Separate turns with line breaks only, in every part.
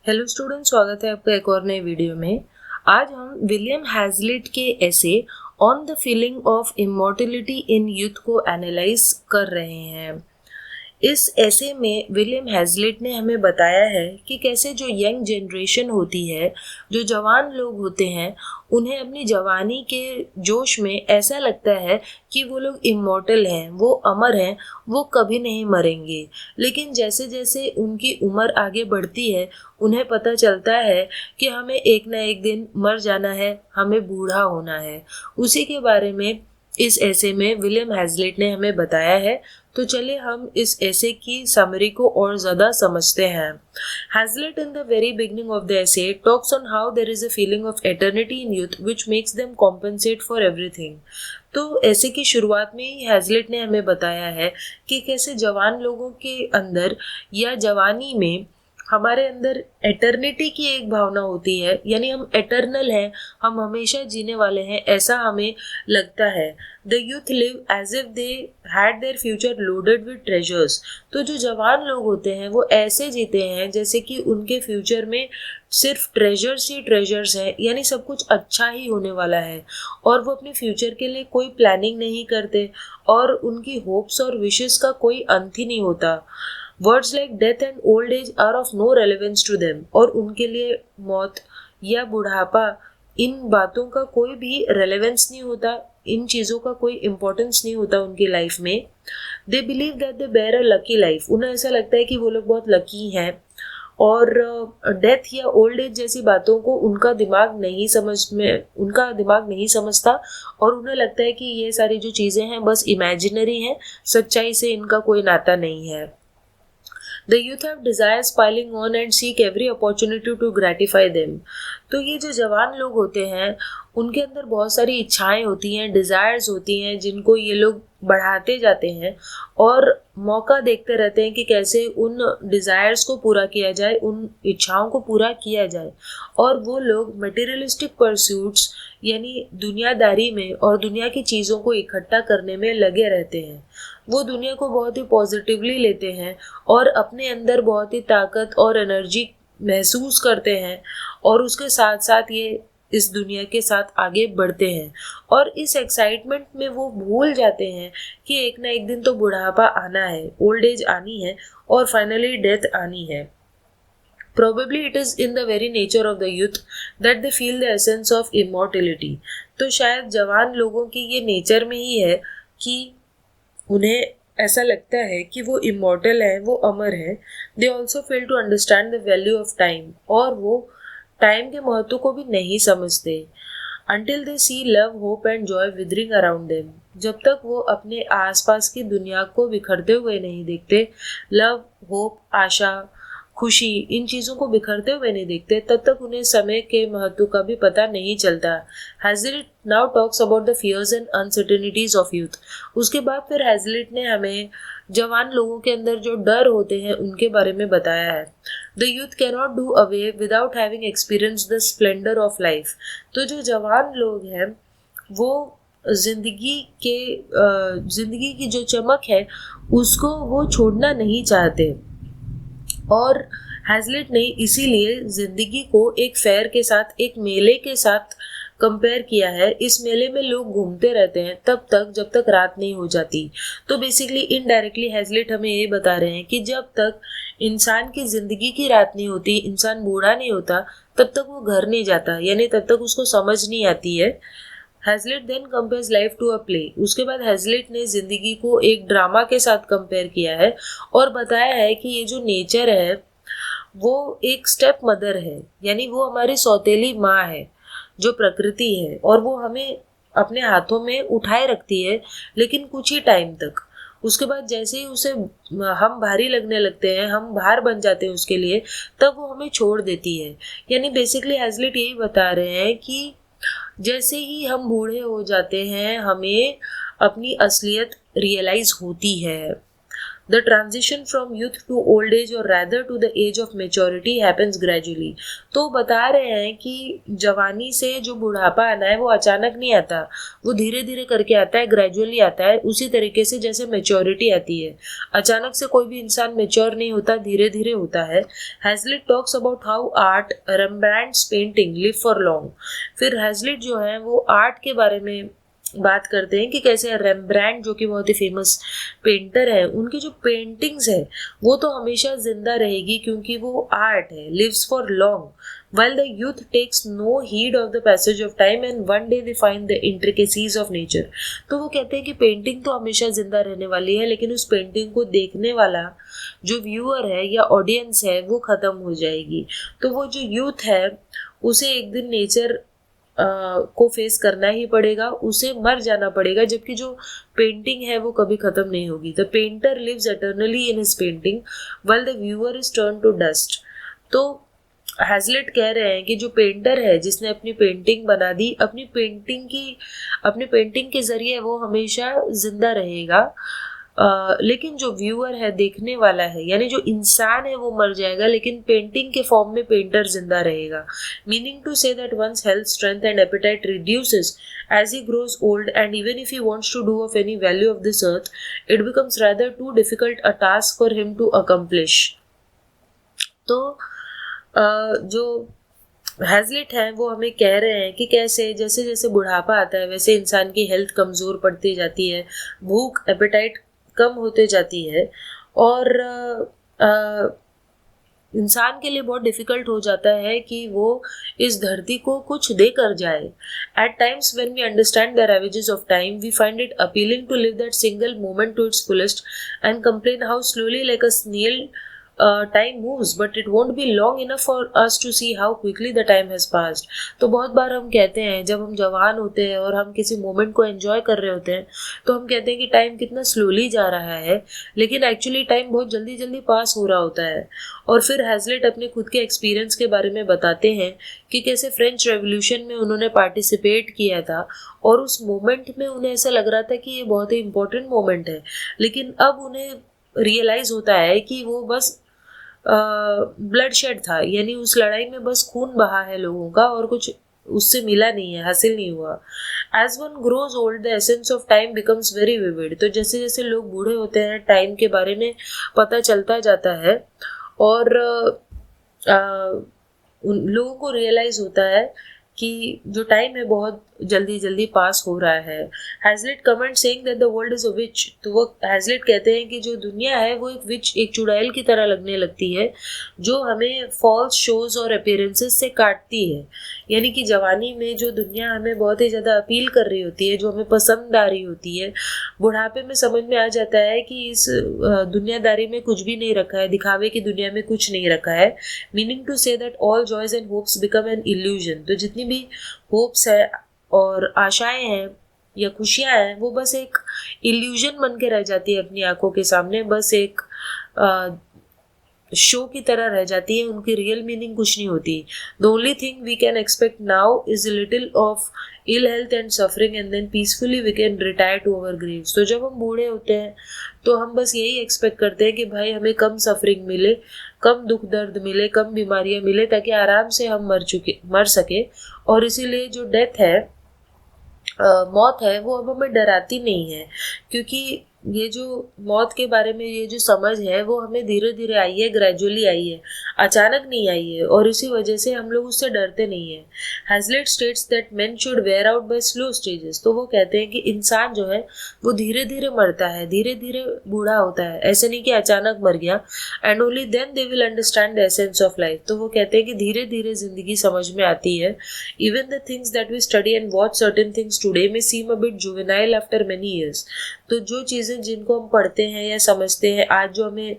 Hello student, स्वागत है आपका एक और नए वीडियो में। आज हम विलियम हैजलिट के ऐसे on the feeling of immortality in youth को एनालाइज कर रहे हैं। इस ऐसे में विलियम हैजलिट ने हमें बताया है कि कैसे जो यंग जनरेशन होती है, जो जवान लोग होते हैं, उन्हें अपनी जवानी के जोश में ऐसा लगता है कि वो लोग इमॉर्टल हैं, वो अमर हैं, वो कभी नहीं मरेंगे। लेकिन जैसे जैसे उनकी उम्र आगे बढ़ती है, उन्हें पता चलता है कि हमें एक ना एक दिन मर जाना है, हमें बूढ़ा होना है। उसी के बारे में इस ऐसे में विलियम हैजलिट ने हमें बताया है। तो चलिए हम इस ऐसे की समरी को और ज़्यादा समझते हैं। Hazlitt in the very beginning of the essay talks on how there is a feeling of eternity in youth which makes them compensate for everything। तो ऐसे की शुरुआत में ही हैजलिट ने हमें बताया है कि कैसे जवान लोगों के अंदर या जवानी में हमारे अंदर एटर्निटी की एक भावना होती है, यानी हम एटर्नल हैं, हम हमेशा जीने वाले हैं, ऐसा हमें लगता है। The youth live as if they had their future loaded with treasures. तो जो जवान लोग होते हैं वो ऐसे जीते हैं जैसे कि उनके फ्यूचर में सिर्फ ट्रेजर्स ही ट्रेजर्स हैं, यानी सब कुछ अच्छा ही होने वाला है। और वो अपने फ्यूचर के लिए कोई प्लानिंग नहीं करते और उनकी होप्स और विशेस का कोई अंत ही नहीं होता। Words like death and old age are of no relevance to them. और उनके लिए मौत या बुढ़ापा, इन बातों का कोई भी रेलेवेंस नहीं होता, इन चीज़ों का कोई इम्पोर्टेंस नहीं होता उनकी लाइफ में। They believe that they bear a lucky life. उन्हें ऐसा लगता है कि वो लोग बहुत लकी हैं। और डेथ या ओल्ड एज जैसी बातों को उनका दिमाग नहीं समझता और उन्हें लगता है कि ये सारी जो चीज़ें हैं बस इमेजिनरी हैं, सच्चाई से इनका कोई नाता नहीं है। The youth have desires piling on and seek every opportunity to gratify them। तो ये जो जवान लोग होते हैं उनके अंदर बहुत सारी इच्छाएं होती हैं, डिज़ायर्स होती हैं, जिनको ये लोग बढ़ाते जाते हैं और मौका देखते रहते हैं कि कैसे उन डिज़ायर्स को पूरा किया जाए, उन इच्छाओं को पूरा किया जाए। और वो लोग मटेरियलिस्टिक परस्यूट्स यानी दुनियादारी में और दुनिया की चीज़ों को इकट्ठा करने में लगे रहते हैं। वो दुनिया को बहुत ही पॉजिटिवली लेते हैं और अपने अंदर बहुत ही ताकत और एनर्जी महसूस करते हैं और उसके साथ साथ ये इस दुनिया के साथ आगे बढ़ते हैं। और इस एक्साइटमेंट में वो भूल जाते हैं कि एक ना एक दिन तो बुढ़ापा आना है, ओल्ड एज आनी है और फाइनली डेथ आनी है। Probably it is in the very nature of the youth that they feel the essence of immortality। तो शायद जवान लोगों की ये नेचर में ही है कि उन्हें ऐसा लगता है कि वो इमॉर्टल है, वो अमर है। They also fail to understand the value of time. और वो टाइम के महत्व को भी नहीं समझते। Until they see love hope and joy withering around them. जब तक वो अपने आसपास की दुनिया को बिखरते हुए नहीं देखते, लव, होप, आशा, खुशी, इन चीज़ों को बिखरते हुए नहीं देखते, तब तक उन्हें समय के महत्व का भी पता नहीं चलता। Hazlitt now talks about the fears and uncertainties of youth. उसके बाद फिर हैजलिट ने हमें जवान लोगों के अंदर जो डर होते हैं उनके बारे में बताया है। The youth can not do away without having experience the splendour of life. तो जो जवान लोग हैं वो जिंदगी की जो चमक है उसको वो छोड़ना नहीं चाहते। और हैजलिट ने इसीलिए जिंदगी को एक फेयर के साथ, एक मेले के साथ कंपेयर किया है। इस मेले में लोग घूमते रहते हैं तब तक जब तक रात नहीं हो जाती। तो बेसिकली इनडायरेक्टली हैजलिट हमें ये बता रहे हैं कि जब तक इंसान की जिंदगी की रात नहीं होती, इंसान बूढ़ा नहीं होता, तब तक वो घर नहीं जाता, यानी तब तक उसको समझ नहीं आती है। Hazlitt then compares life to a play. उसके बाद हैजलिट ने जिंदगी को एक ड्रामा के साथ कंपेयर किया है और बताया है कि ये जो नेचर है वो एक स्टेप मदर है, यानी वो हमारी सौतेली माँ है, जो प्रकृति है, और वो हमें अपने हाथों में उठाए रखती है, लेकिन कुछ ही टाइम तक। उसके बाद जैसे ही उसे हम भारी लगने लगते हैं, हम भार बन जाते हैं उसके लिए, तब वो हमें छोड़ देती है। यानी बेसिकली हैजलिट यही बता रहे हैं कि जैसे ही हम बूढ़े हो जाते हैं हमें अपनी असलियत रियलाइज होती है। The transition from youth to old age और rather to the age of maturity happens gradually. तो बता रहे हैं कि जवानी से जो बुढ़ापा आना है वो अचानक नहीं आता, वो धीरे धीरे करके आता है, ग्रेजुअली आता है, उसी तरीके से जैसे मेच्योरिटी आती है। अचानक से कोई भी इंसान मेच्योर नहीं होता, धीरे धीरे होता है। Hazlitt talks about how art, Rembrandt's painting live for long. फिर हैजलिट जो है वो आर्ट के बारे में बात करते हैं कि कैसे रेम्ब्रांड जो कि बहुत ही फेमस पेंटर है, उनकी जो पेंटिंग्स है वो तो हमेशा जिंदा रहेगी क्योंकि वो आर्ट है, lives for long. While the youth takes no heed of the passage of time and one day they find the intricacies of nature। तो वो कहते हैं कि पेंटिंग तो हमेशा जिंदा रहने वाली है, लेकिन उस पेंटिंग को देखने वाला जो व्यूअर है या ऑडियंस है वो खत्म हो जाएगी। तो वो जो यूथ है उसे एक दिन नेचर को फेस करना ही पड़ेगा, उसे मर जाना पड़ेगा, जबकि जो पेंटिंग है वो कभी खत्म नहीं होगी। The painter lives eternally in his painting while the viewer is turn to dust. तो हैजलिट कह रहे हैं कि जो पेंटर है जिसने अपनी पेंटिंग बना दी, अपनी पेंटिंग के जरिए वो हमेशा जिंदा रहेगा, लेकिन जो व्यूअर है, देखने वाला है, यानी जो इंसान है वो मर जाएगा, लेकिन पेंटिंग के फॉर्म में पेंटर जिंदा रहेगा। Meaning to say that once health, strength and appetite reduces as he grows old, and even if he wants to do of any value of this earth, it becomes rather too difficult a task for him to accomplish। तो जो Hazlitt है वो हमें कह रहे हैं कि कैसे जैसे जैसे बुढ़ापा आता है वैसे इंसान की हेल्थ कमज़ोर पड़ती जाती है, भूख, एपेटाइट कम होते जाती है, और इंसान के लिए बहुत डिफ़िकल्ट हो जाता है कि वो इस धरती को कुछ दे कर जाए। At times when we understand the ravages of time we find it appealing to live that single moment to its fullest and complain how slowly like a snail time moves, but it won't be long enough for us to see how quickly the time has passed। तो बहुत बार हम कहते हैं जब हम जवान होते हैं और हम किसी मोमेंट को एंजॉय कर रहे होते हैं तो हम कहते हैं कि टाइम कितना स्लोली जा रहा है, लेकिन एक्चुअली टाइम बहुत जल्दी जल्दी पास हो रहा होता है। और फिर हैजलिट अपने खुद के एक्सपीरियंस के बारे में बताते हैं कि कैसे फ्रेंच रेवोल्यूशन में उन्होंने पार्टिसिपेट किया था और उस मोमेंट में उन्हें ऐसा लग रहा था कि ये बहुत ही इम्पोर्टेंट मोमेंट है, लेकिन अब उन्हें रियलाइज़ होता है कि वो बस ब्लड शेड था, यानी उस लड़ाई में बस खून बहा है लोगों का और कुछ उससे मिला नहीं है, हासिल नहीं हुआ। As one grows old the essence of time becomes very vivid. तो जैसे जैसे लोग बूढ़े होते हैं टाइम के बारे में पता चलता जाता है और उन लोगों को रियलाइज़ होता है कि जो टाइम है बहुत जल्दी जल्दी पास हो रहा है। Hazlitt comment saying that the world is a witch. तो वो हैजलिट कहते हैं कि जो दुनिया है वो एक विच, एक चुड़ैल की तरह लगने लगती है जो हमें फॉल्स शोज और अपीयरेंसेस से काटती है। यानी कि जवानी में जो दुनिया हमें बहुत ही ज़्यादा अपील कर रही होती है, जो हमें पसंद आ रही होती है, बुढ़ापे में समझ में आ जाता है कि इस दुनियादारी में कुछ भी नहीं रखा है, दिखावे की दुनिया में कुछ नहीं रखा है। Meaning to say that all joys and hopes become an illusion. तो जितनी भी होप्स है और आशाएं हैं या खुशियां हैं वो बस एक इल्यूजन बन के रह जाती है अपनी आंखों के सामने, बस एक शो की तरह रह जाती है, उनकी रियल मीनिंग कुछ नहीं होती। The only thing we can expect now is little of ill health and suffering and then peacefully we can retire to our graves. तो जब हम बूढ़े होते हैं तो हम बस यही एक्सपेक्ट करते हैं कि भाई हमें कम सफरिंग मिले, कम दुख दर्द मिले, कम बीमारियां मिले, ताकि आराम से हम मर सके। और इसीलिए जो डेथ है, मौत है, वो अब हमें डराती नहीं है, क्योंकि ये जो मौत के बारे में ये जो समझ है वो हमें धीरे धीरे आई है, ग्रेजुअली आई है, अचानक नहीं आई है, और इसी वजह से हम लोग उससे डरते नहीं हैं। Hazlitt states that main should wear out by slow stages. तो वो कहते हैं कि इंसान जो है वो धीरे धीरे मरता है, धीरे धीरे बूढ़ा होता है, ऐसे नहीं कि अचानक मर गया। And only then they will understand the essence of life. तो वो कहते हैं कि धीरे धीरे जिंदगी समझ में आती है। Even the things that we study and watch certain things today में seem a bit juvenile after many years. तो जो चीज़ें जिनको हम पढ़ते हैं या समझते हैं आज, जो हमें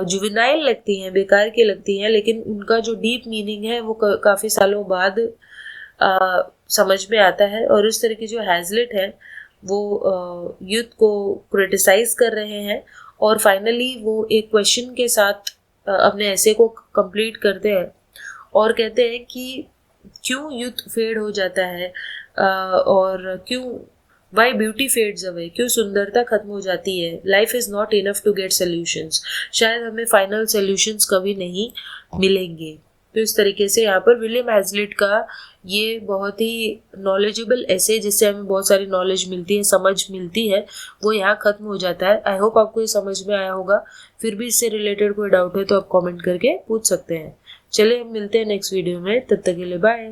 जुवेनाइल लगती हैं, बेकार की लगती हैं, लेकिन उनका जो डीप मीनिंग है वो काफ़ी सालों बाद समझ में आता है। और इस तरह की जो हैजलिट है वो यूथ को क्रिटिसाइज कर रहे हैं और फाइनली वो एक क्वेश्चन के साथ अपने ऐसे को कंप्लीट करते हैं और कहते हैं कि क्यों यूथ फेड हो जाता है और क्यों वाई ब्यूटी फेड्स अवे, क्यों सुंदरता खत्म हो जाती है। Life is not enough to get solutions, शायद हमें फाइनल सोल्यूशंस कभी नहीं मिलेंगे। तो इस तरीके से यहाँ पर विलियम हैजलिट का ये बहुत ही नॉलेजेबल ऐसे, जिससे हमें बहुत सारी नॉलेज मिलती है, समझ मिलती है, वो यहाँ खत्म हो जाता है। आई होप आपको ये समझ में आया होगा। फिर भी इससे रिलेटेड कोई डाउट है तो आप कमेंट करके पूछ सकते हैं। चलिए हम मिलते हैं नेक्स्ट वीडियो में, तब तक के लिए बाय।